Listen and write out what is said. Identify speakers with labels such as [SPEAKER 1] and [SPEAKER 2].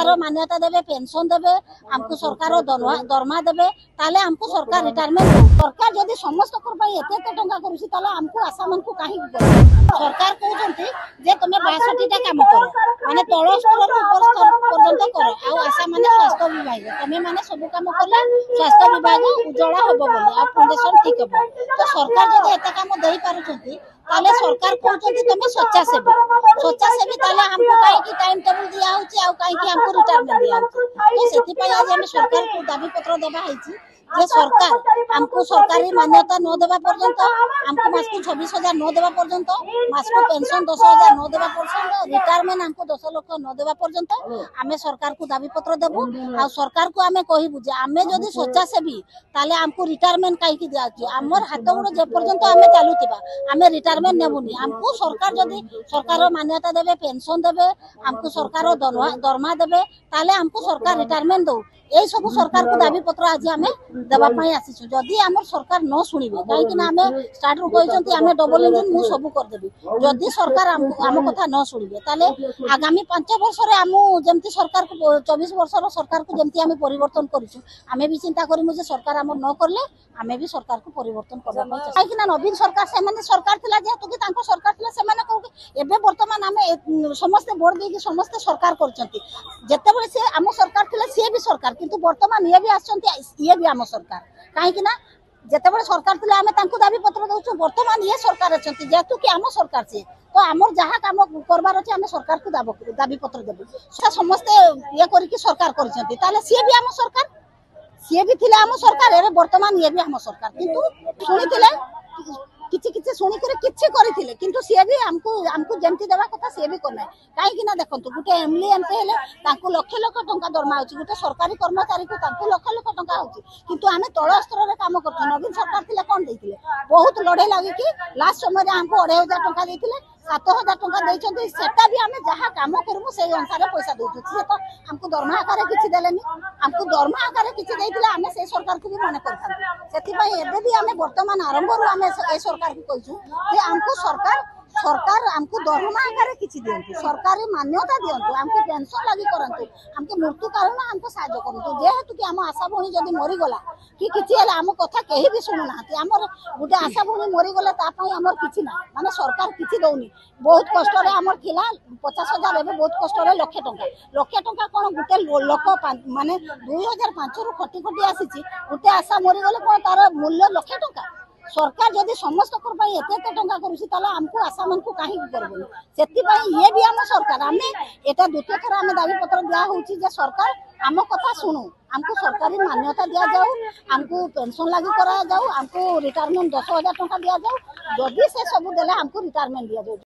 [SPEAKER 1] सरकार मान्यता देवे पेंशन देवे हमको सरकार दरमा देवे ताले हमको सरकार रिटायरमेंट सरकार जदि समस्त एते टंका करूसी ताले हमको आशा मन को काहे सरकार कहउछंती जे तमे 62 टा काम करो माने तळ स्तर रो ऊपर स्तर पर्यंत करो आ आशा माने स्वास्थ्य विभाग तमे माने सब काम करले स्वास्थ्य विभाग उज्जवला होबो बोली आ फाउंडेशन ठीक होबो तो सरकार जदि एते काम देई पारुछंती ताले सरकार कहउछंती तमे स्वच्छासेवी ताले हमको काहे की टाइम टेबल दिया होची आ काहे की हमको रिटायरमेंट दिया होची तो सेति पय आज हम सरकार को दाबी पत्र देबा हैची जे सरकार हमको सरकारी मान्यता न देवा पर्यंत हमको मास को 26,000 न देवा पर्यंत मास को पेंशन 10,000 न देवा पर्यंत रिटायरमेंट हमको 10 लाख न देवा पर्यंत आमे सरकार को दाबी पत्र देबो आ सरकार को आमे कहिबु जे आमे जदी स्वच्छासेवी ताले हमको रिटायरमेंट काहे की दिया छि हमर हाथ गोड़ जे पर्यंत आमे चालुतिबा आमे रिटायरमेंट नेबुनी हमको सरकार जदी सरकार मान्यता देबे पेंशन देबे हमको सरकार दरमा देबे ताले हमको सरकार रिटायरमेंट दो यही सब सरकार को दाबी पत्र आज आम देवाई आसीचु जदि आम सरकार न शुणे कहीं आम स्टार्ट रू कहते आम डबल इंजिन मुझे सब करदेवी जदि सरकार आम कथा न शुणे ताले आगामी 5 वर्ष जमती सरकार को 24 वर्ष सरकार को जमती आम परिवर्तन करूँ आम भी चिंता करूँ सरकार आम न करले आम भी सरकार को परिवर्तन करना कहीं नवीन सरकार से सरकार थिला जेहेतु कि सरकार थिला से कहूँ बर्तमान आम समस्ते भोट देकी समस्ते सरकार करते से आम सरकार थिला सी भी सरकार किंतु वर्तमान ये भी आसछंती ये भी आम सरकार कहीं ना जेतेबेले सरकार थिला आमे तांको दाबी पत्र दउछु वर्तमान ये सरकार अछंती जेतु कि आम सरकार से तो आमर जहाँ काम करबार अछि आमे सरकार को दाबी पत्र देबु समस्ते ये करिकि सरकार करछंती ताले सी भी आम सरकार सी भी थिला आम सरकार एरे वर्तमान ये भी आम सरकार किंतु सुनिथिले किछि किछि सुनी करे किछि करिथिले किंतु से भी हमको जेमती देबा कथा से भी करना काहे कि ना देखंतु गुटे एमएलए एमपी हेले तांको लाख लाख टंका दरमा होची गुटे सरकारी कर्मचारी को तांको लाख लाख टंका होची किंतु आमे तळ स्तर रे काम करथु नवीन सरकार थिले कोन देथिले बहुत लड़े लागि कि लास्ट समय रे हमको 2,500 टंका देथिले 7,000 टंका देछंती सेटा भी आमे जहां काम करबो से अनुसार पैसा देउछु से तो हमको दरमा आकार किछि देलेनी हमको दरमा आकार किछि देथिले आमे से सरकार को भी माने करथान सेति पय एबे भी आमे वर्तमान आरंभ रो आमे ए सरकार को कहछु जे हमको सरकार हमको दरमा आकार किछि देंतु सरकारी मान्यता दियंतु हमको पेंशन लागि करंतु हमको मृत्यु कारण हमको सहायता करंतु जेहेतु कि हम आशा भौणी जदी मरि गला कि किछि हला हम कथा केही भी सुनु नाहति हमर गुटे आशा भौणी मरि गला ता पय हमर किछि ना माने सरकार किछि दउनी बहुत कष्ट रे हमर थिला 50,000 एबे बहुत कष्ट रे लाख टंका कोन गुटे लोक माने 2005 रु खटी खटी आसीछि गुटे आशा मरि गले कोन तार मूल्य लाख टंका सरकार जदि समस्त एते टंका करूसी ताला हमको आशा मन को काहे करबो सेति पय ये भी हम सरकार आमे एटा द्वितीय थर आमे दाबी पत्र दिया होची जे सरकार आम कथा सुनु हमको सरकारी मान्यता दिया जाऊ हमको पेंशन लागि करा जाऊ हमको रिटायरमेंट 10,000 टंका दिया जाऊ जदि से सब देला हमको रिटायरमेंट दिया जाऊ।